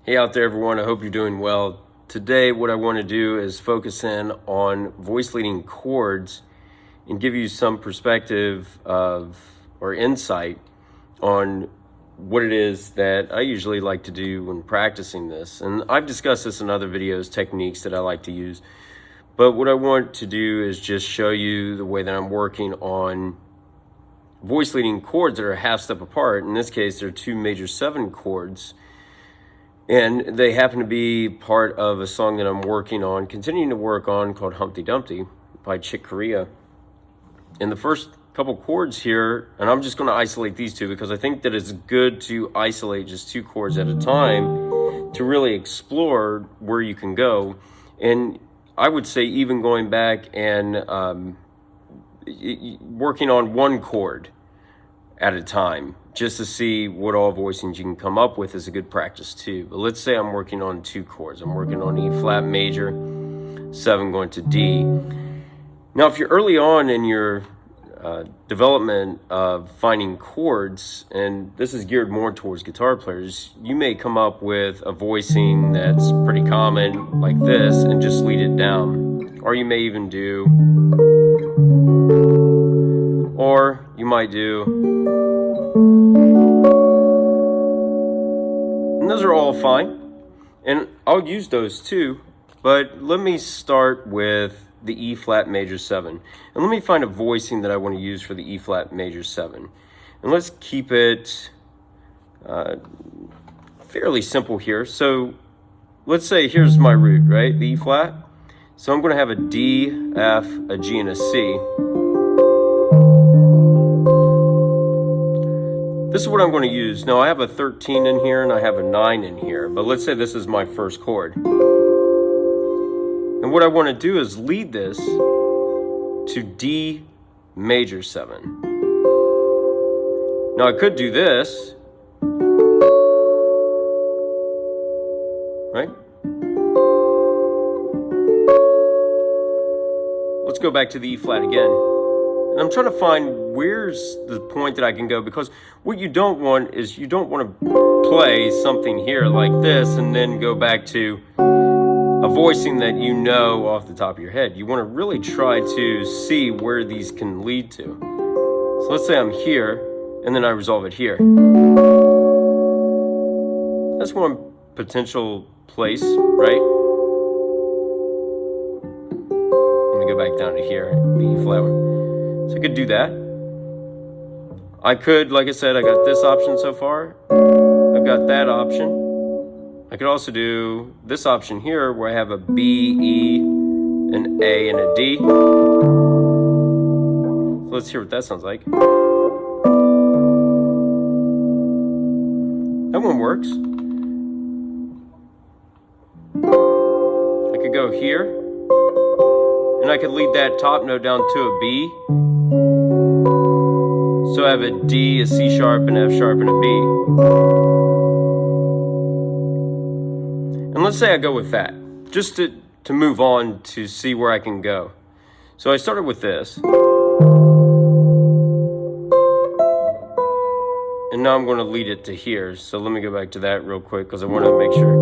Hey out there everyone, I hope you're doing well. Today what I want to do is focus in on voice leading chords and give you some perspective of or insight on what it is that I usually like to do when practicing this. And I've discussed this in other videos, techniques that I like to use. But what I want to do is just show you the way that I'm working on voice leading chords that are a half step apart. In this case, they're two major 7 chords. And they happen to be part of a song that I'm continuing to work on, called Humpty Dumpty by Chick Corea. And the first couple chords here, and I'm just going to isolate these two because I think that it's good to isolate just 2 chords at a time to really explore where you can go. And I would say even going back and working on 1 chord at a time, just to see what all voicings you can come up with is a good practice too. But let's say I'm working on 2 chords. I'm working on E flat major, 7 going to D. Now, if you're early on in your development of finding chords, and this is geared more towards guitar players, you may come up with a voicing that's pretty common like this and just lead it down. Or you may even do, or you might do, and those are all fine, and I'll use those too, but let me start with the E flat major 7, and let me find a voicing that I want to use for the E flat major 7, and let's keep it fairly simple here. So let's say here's my root, right, the E flat. So I'm going to have a D, F, a G, and a C. This is what I'm going to use. Now I have a 13 in here and I have a 9 in here, but let's say this is my first chord. And what I want to do is lead this to D major 7. Now I could do this, right? Let's go back to the E flat again. And I'm trying to find where's the point that I can go, because what you don't want is you don't want to play something here like this and then go back to a voicing that you know off the top of your head. You want to really try to see where these can lead to. So let's say I'm here and then I resolve it here. That's one potential place, right? I'm going to go back down to here, the E flat one. So I could do that. I could, like I said, I got this option so far. I've got that option. I could also do this option here where I have a B, E, an A, and a D. So let's hear what that sounds like. That one works. I could go here, and I could lead that top note down to a B. So I have a D, a C sharp, an F sharp, and a B. And let's say I go with that, just to move on to see where I can go. So I started with this. And now I'm going to lead it to here. So let me go back to that real quick because I want to make sure.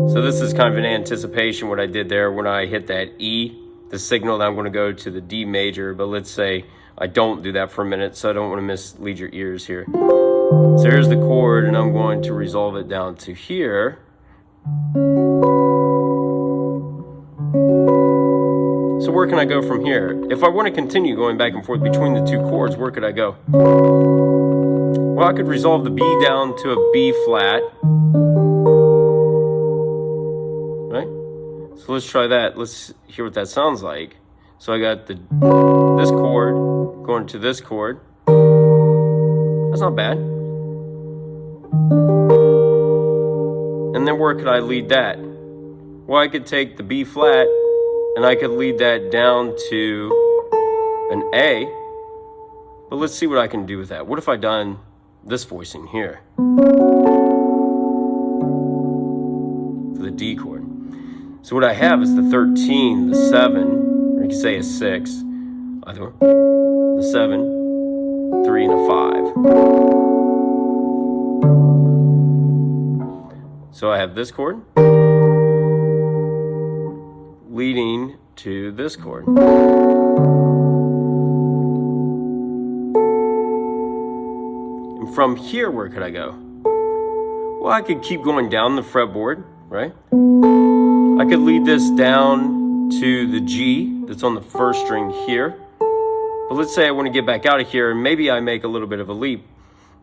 So this is kind of an anticipation what I did there when I hit that E, the signal that I'm going to go to the D major. But let's say I don't do that for a minute, so I don't want to mislead your ears here. So here's the chord, and I'm going to resolve it down to here. So where can I go from here? If I want to continue going back and forth between the 2 chords, where could I go? Well, I could resolve the B down to a B flat. Right? So let's try that. Let's hear what that sounds like. So I got this chord going to this chord. That's not bad. And then where could I lead that? Well, I could take the B flat and I could lead that down to an A. But let's see what I can do with that. What if I done this voicing here? For the D chord. So what I have is the 13, the 7, or you could say a 6, either one, the 7, 3, and a 5. So I have this chord leading to this chord. And from here, where could I go? Well, I could keep going down the fretboard, right? I could lead this down to the G that's on the first string here. But let's say I want to get back out of here and maybe I make a little bit of a leap.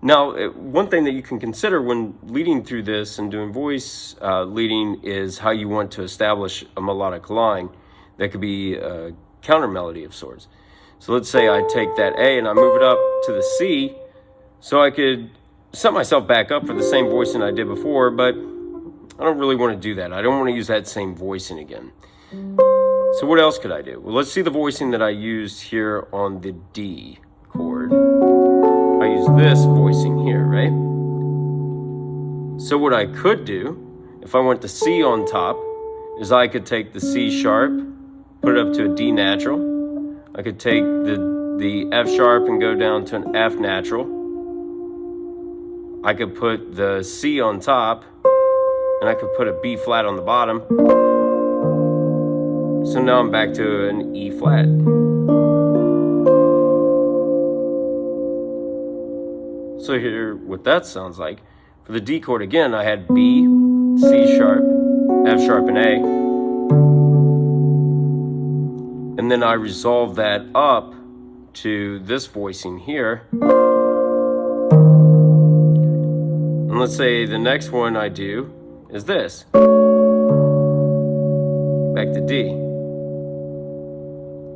Now, one thing that you can consider when leading through this and doing voice leading is how you want to establish a melodic line that could be a counter melody of sorts. So let's say I take that A and I move it up to the C, so I could set myself back up for the same voicing I did before, but I don't really want to do that. I don't want to use that same voicing again. So what else could I do? Well, let's see the voicing that I used here on the D chord. I use this voicing here, right? So what I could do, if I went to C on top, is I could take the C sharp, put it up to a D natural. I could take the F sharp and go down to an F natural. I could put the C on top, and I could put a B flat on the bottom. So now I'm back to an E flat. So here, what that sounds like. For the D chord again, I had B, C sharp, F sharp, and A. And then I resolve that up to this voicing here. And let's say the next one I do is this. Back to D.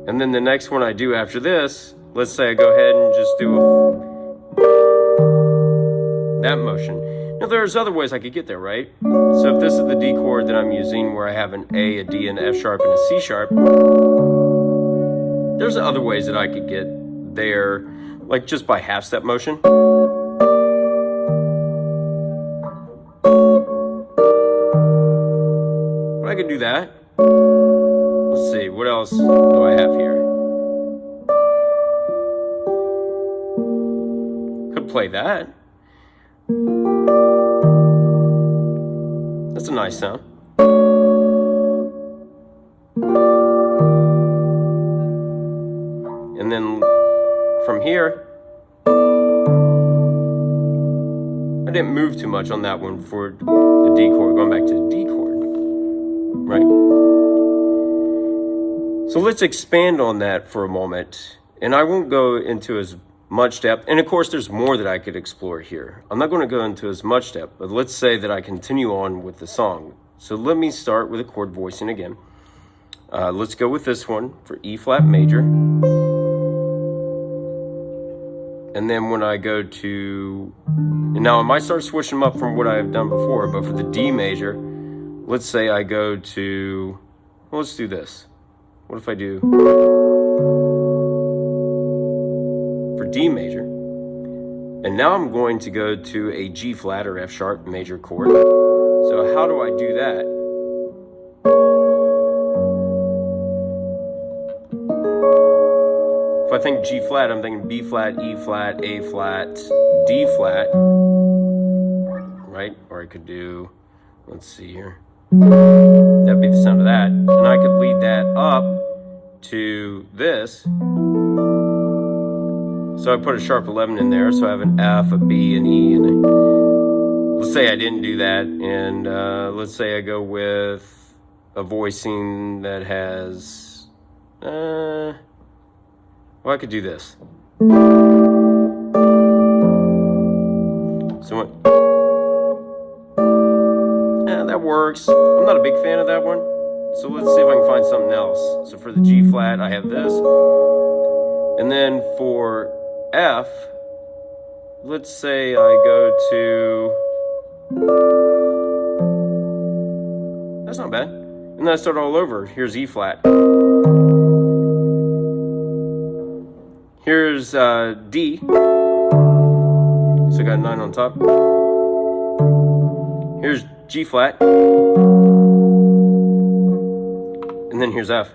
And then the next one I do after this, let's say I go ahead and just do that motion. Now there's other ways I could get there, right? So if this is the D chord that I'm using where I have an A, a D, an F sharp, and a C sharp, there's other ways that I could get there, like just by half step motion. But I could do that. Let's see, what else do I have here? Could play that. That's a nice sound. And then from here, I didn't move too much on that one for the D chord, going back to the D chord, right? So let's expand on that for a moment, and I won't go into as much depth. And of course, there's more that I could explore here. I'm not going to go into as much depth, but let's say that I continue on with the song. So let me start with a chord voicing again. Let's go with this one for E flat major. And then when I go to, and now I might start switching them up from what I've done before, but for the D major, let's say I go to, well, let's do this. What if I do for D major? And now I'm going to go to a G flat or F sharp major chord. So how do I do that? If I think G flat, I'm thinking B flat, E flat, A flat, D flat, right? Or I could do, let's see here. That'd be the sound of that. And I could lead that up to this. So I put a sharp 11 in there. So I have an F, a B, an E, and let's say I didn't do that. And let's say I go with a voicing that has, well, I could do this. So that works. I'm not a big fan of that one. So let's see if I can find something else. So for the G flat, I have this. And then for F, let's say I go to, that's not bad. And then I start all over. Here's E flat. Here's D. So I got 9 on top. Here's G flat. And then here's F.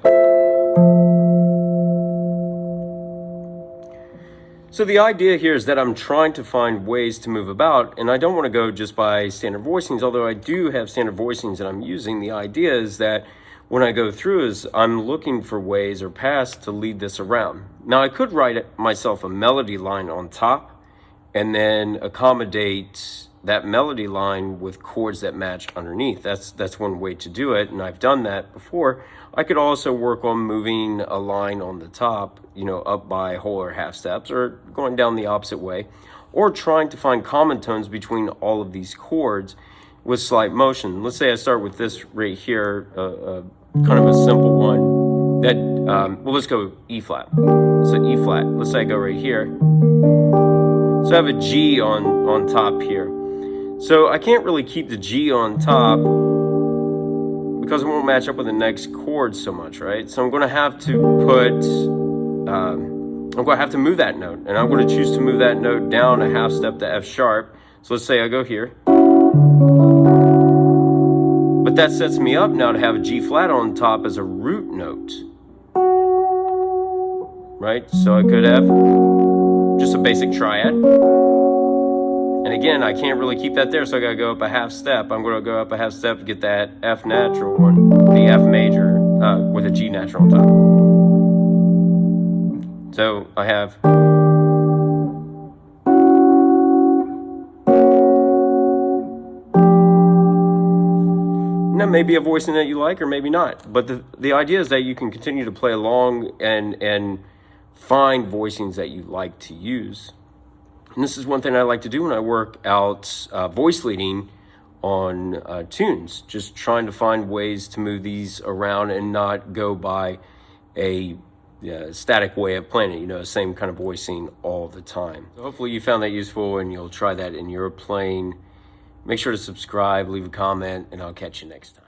So the idea here is that I'm trying to find ways to move about, and I don't want to go just by standard voicings, although I do have standard voicings that I'm using. The idea is that when I go through is I'm looking for ways or paths to lead this around. Now I could write myself a melody line on top and then accommodate that melody line with chords that match underneath. That's one way to do it, and I've done that before. I could also work on moving a line on the top, up by whole or half steps, or going down the opposite way, or trying to find common tones between all of these chords with slight motion. Let's say I start with this right here, kind of a simple one that, let's go E flat. So E flat, let's say I go right here. So I have a G on top here. So I can't really keep the G on top because it won't match up with the next chord so much, right? So I'm going to have to move that note, and I'm going to choose to move that note down a half step to F sharp. So let's say I go here. But that sets me up now to have a G flat on top as a root note, right? So I could have just a basic triad. And again, I can't really keep that there, so I gotta go up a half step. I'm gonna go up a half step to get that F natural one, the F major with a G natural on top. So I have. That may be a voicing that you like or maybe not, but the idea is that you can continue to play along and find voicings that you like to use. And this is one thing I like to do when I work out voice leading on tunes, just trying to find ways to move these around and not go by a static way of playing it, same kind of voicing all the time. So hopefully you found that useful and you'll try that in your playing. Make sure to subscribe, leave a comment, and I'll catch you next time.